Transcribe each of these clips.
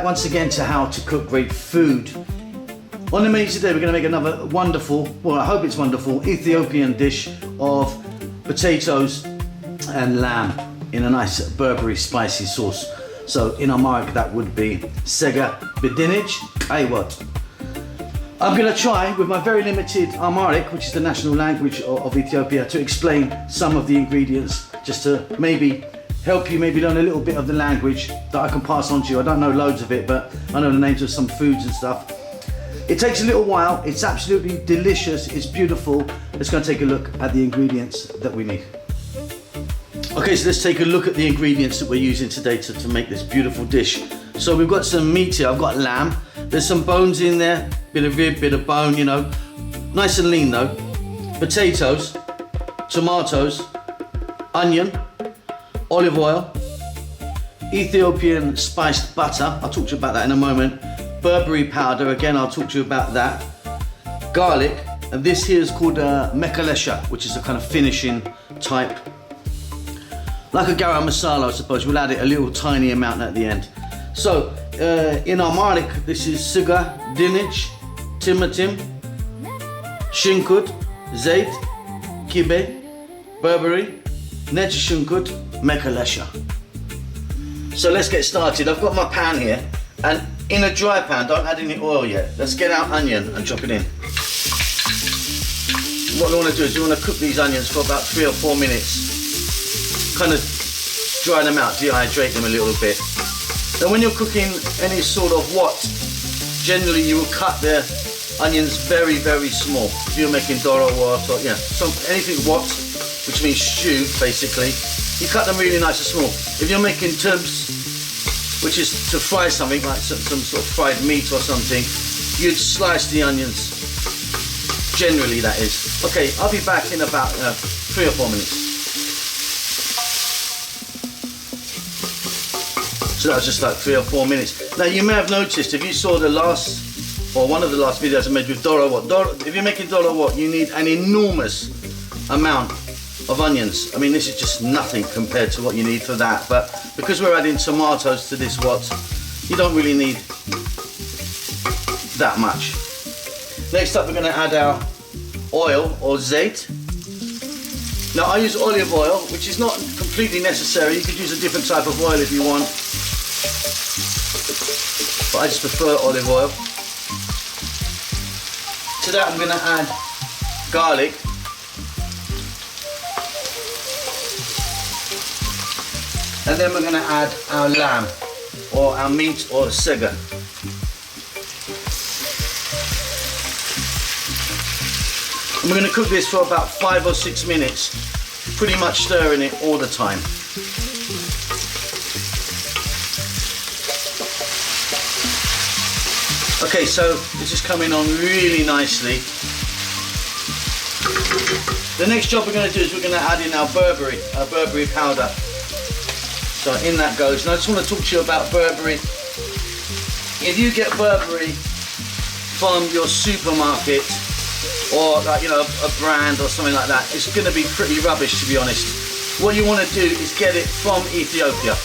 once again to how to cook great food. On the menu today we're going to make another wonderful, well I hope it's wonderful, Ethiopian dish of potatoes and lamb in a nice Berbere spicy sauce. So in Amharic that would be Siga Dinach. What? I'm going to try with my very limited Amharic, which is the national language of Ethiopia, to explain some of the ingredients, just to maybe help you maybe learn a little bit of the language that I can pass on to you. I don't know loads of it, but I know the names of some foods and stuff. It takes a little while, it's absolutely delicious, it's beautiful. Let's go and take a look at the ingredients that we need. Okay, so let's take a look at the ingredients that we're using today to make this beautiful dish. So we've got some meat here, I've got lamb. There's some bones in there, bit of rib, bit of bone, you know. Nice and lean though. Potatoes, tomatoes, onion, olive oil, Ethiopian spiced butter, I'll talk to you about that in a moment, Berbere powder, again I'll talk to you about that, garlic, and this here is called mekalesha, which is a kind of finishing type, like a garam masala I suppose. We'll add it a little tiny amount at the end. So in Amharic this is Siga, Dinach, Timatim, Shinkut, Zait, Kibe, Berbere, Nech Shinkut, Mekalesha. So let's get started. I've got my pan here, and in a dry pan, don't add any oil yet. Let's get our onion and chop it in. What we want to do is we want to cook these onions for about 3 or 4 minutes. Kind of dry them out, dehydrate them a little bit. Then when you're cooking any sort of what, generally you will cut the onions very, very small. If you're making doro what, or yeah, anything what, which means stew basically, you cut them really nice and small. If you're making tubs, which is to fry something like some sort of fried meat or something, you'd slice the onions, generally that is. Okay, I'll be back in about 3 or 4 minutes. So that was just like 3 or 4 minutes. Now you may have noticed, if you saw the last, or one of the last videos I made with doro what, if you're making doro what, you need an enormous amount of onions. I mean, this is just nothing compared to what you need for that, but because we're adding tomatoes to this what, you don't really need that much. Next up we're going to add our oil or zait. Now I use olive oil, which is not completely necessary. You could use a different type of oil if you want, but I just prefer olive oil. To that I'm going to add garlic. And then we're going to add our lamb, or our meat, or siga. And we're going to cook this for about 5 or 6 minutes, pretty much stirring it all the time. Okay, so this is coming on really nicely. The next job we're going to do is we're going to add in our Berbere powder. So in that goes, and I just want to talk to you about Berbere. If you get Berbere from your supermarket, or like, you know, a brand or something like that, it's going to be pretty rubbish, to be honest. What you want to do is get it from Ethiopia.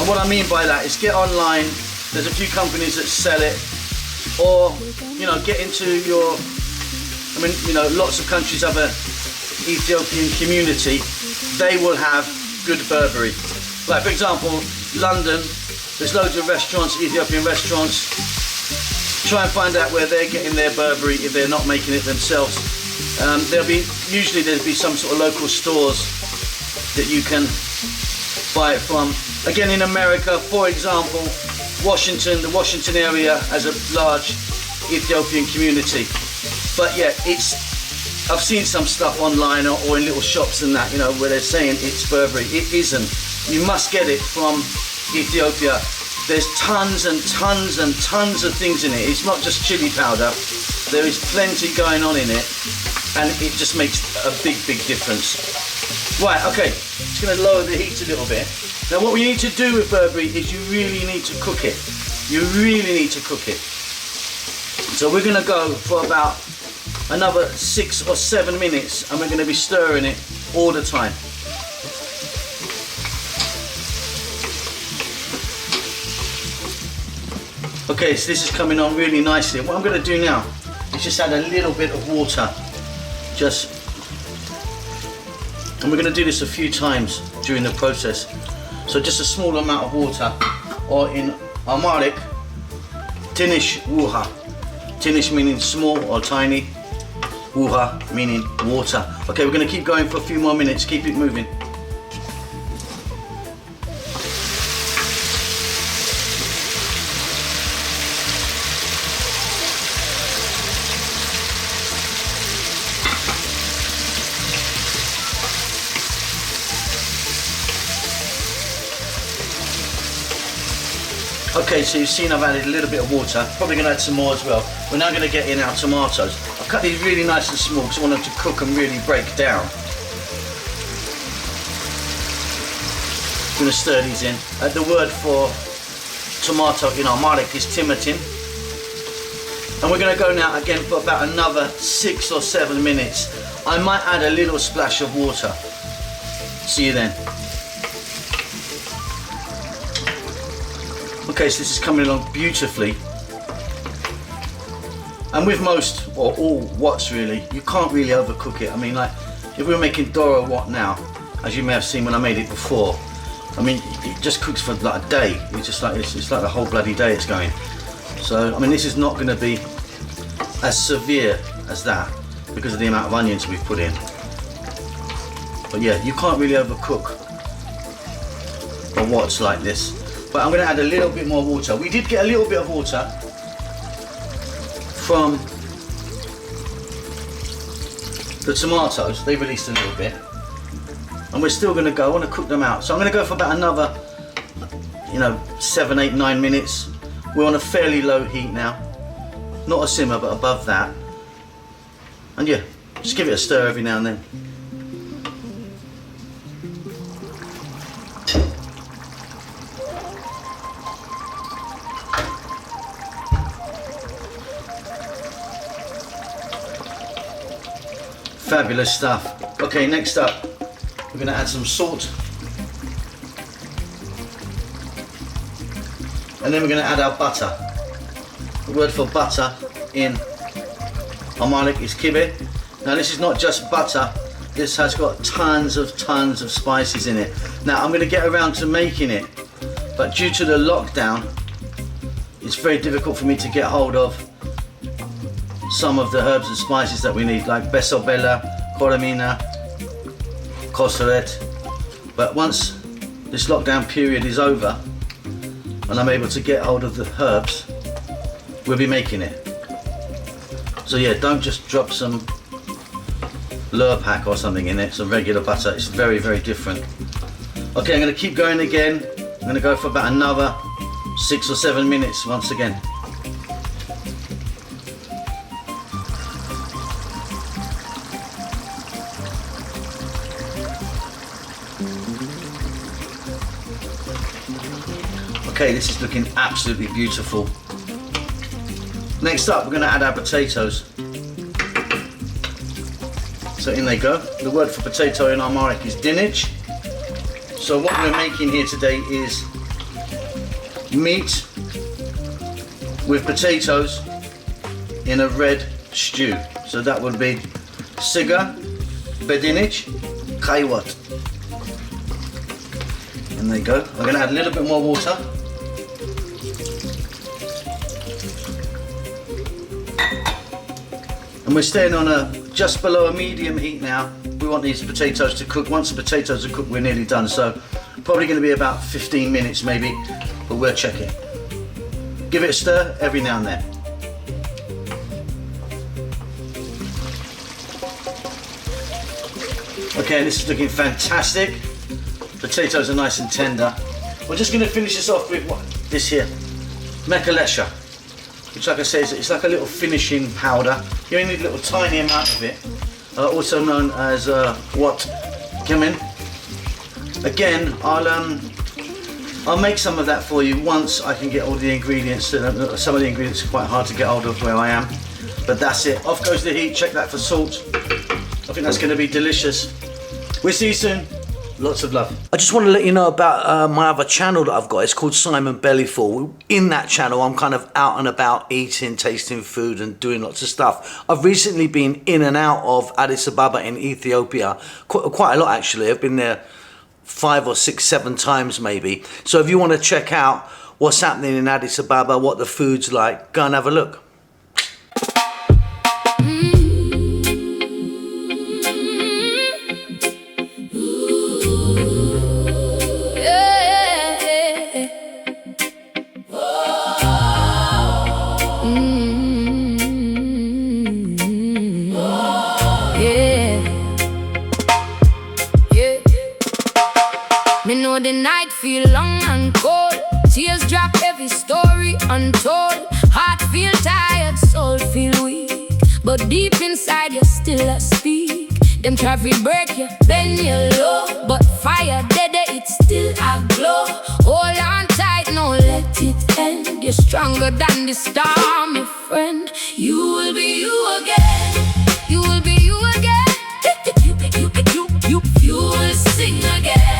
And what I mean by that is get online, there's a few companies that sell it, or, you know, get into your, I mean, you know, lots of countries have a Ethiopian community, they will have good Berbere. Like for example, London, there's loads of restaurants, Ethiopian restaurants. Try and find out where they're getting their Berbere if they're not making it themselves. Usually there'll be some sort of local stores that you can buy it from. Again, in America, for example, Washington, the Washington area has a large Ethiopian community. But yeah, I've seen some stuff online or in little shops and that, you know, where they're saying it's Berbere. It isn't. You must get it from Ethiopia. There's tons and tons and tons of things in it. It's not just chili powder. There is plenty going on in it, and it just makes a big, big difference. Right, okay, just gonna lower the heat a little bit. Now what we need to do with Berbere is you really need to cook it. You really need to cook it. So we're gonna go for about another 6 or 7 minutes, and we're gonna be stirring it all the time. Okay, so this is coming on really nicely. What I'm going to do now is just add a little bit of water. And we're going to do this a few times during the process. So just a small amount of water, or in aromatic, Dinach wuha. Dinach meaning small or tiny, wuha meaning water. Okay, we're going to keep going for a few more minutes, keep it moving. Okay, so you've seen I've added a little bit of water, probably going to add some more as well. We're now going to get in our tomatoes. I've cut these really nice and small because I want them to cook and really break down. I'm going to stir these in. The word for tomato in aromatic is timatin. And we're going to go now again for about another 6 or 7 minutes. I might add a little splash of water. See you then. Okay, so this is coming along beautifully. And with most, or all wots really, you can't really overcook it. I mean, like, if we were making Doro wat now, as you may have seen when I made it before, I mean, it just cooks for like a day. It's just like, it's like the whole bloody day it's going. So, I mean, this is not going to be as severe as that because of the amount of onions we've put in. But yeah, you can't really overcook a wots like this. But I'm going to add a little bit more water. We did get a little bit of water from the tomatoes. They released a little bit. And we're still going to go. I want to cook them out. So I'm going to go for about another, 7, 8, 9 minutes. We're on a fairly low heat now. Not a simmer, but above that. And yeah, just give it a stir every now and then. Fabulous stuff. Okay, next up, we're going to add some salt. And then we're going to add our butter. The word for butter in aromatic is kibe. Now this is not just butter, this has got tons of spices in it. Now I'm going to get around to making it, but due to the lockdown, it's very difficult for me to get hold of some of the herbs and spices that we need, like besobella, coromina, koseret. But once this lockdown period is over and I'm able to get hold of the herbs, we'll be making it. So yeah, don't just drop some Lurpak or something in it, some regular butter. It's very, very different. Okay, I'm going to keep going again. I'm going to go for about another 6 or 7 minutes once again. Okay, this is looking absolutely beautiful. Next up, we're going to add our potatoes. So in they go. The word for potato in aromatic is dinach. So what we're making here today is meat with potatoes in a red stew. So that would be Siga, bedinach, kaiwat. And there you go. We're going to add a little bit more water. And we're staying on just below a medium heat now. We want these potatoes to cook. Once the potatoes are cooked, we're nearly done. So probably going to be about 15 minutes maybe, but we'll check it. Give it a stir every now and then. Okay, this is looking fantastic. Potatoes are nice and tender. We're just going to finish this off with this here, mekalesha, which, like I say, it's like a little finishing powder. You only need a little tiny amount of it, also known as what cumin. Again, I'll make some of that for you once I can get all the ingredients. Some of the ingredients are quite hard to get hold of where I am, but that's it. Off goes the heat. Check that for salt. I think that's going to be delicious. We'll see you soon. Lots of love. I just want to let you know about my other channel that I've got. It's called Simon Bellyful. In that channel, I'm kind of out and about eating, tasting food and doing lots of stuff. I've recently been in and out of Addis Ababa in Ethiopia. Quite a lot, actually. I've been there 5 or 6, 7 times maybe. So if you want to check out what's happening in Addis Ababa, what the food's like, go and have a look. Me know the night feel long and cold. Tears drop, every story untold. Heart feel tired, soul feel weak, but deep inside you still speak. Them traffic break you, bend you low, but fire dead, it still a glow. Hold on tight, no let it end. You're stronger than the storm, my friend. You will be you again. You will be you again. You will sing again.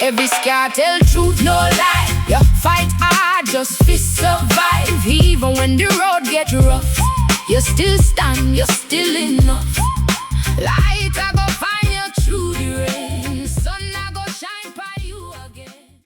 Every scar tell truth, no lie. You fight hard, just fist survive. Even when the road get rough, you still stand, you're still enough. Light I go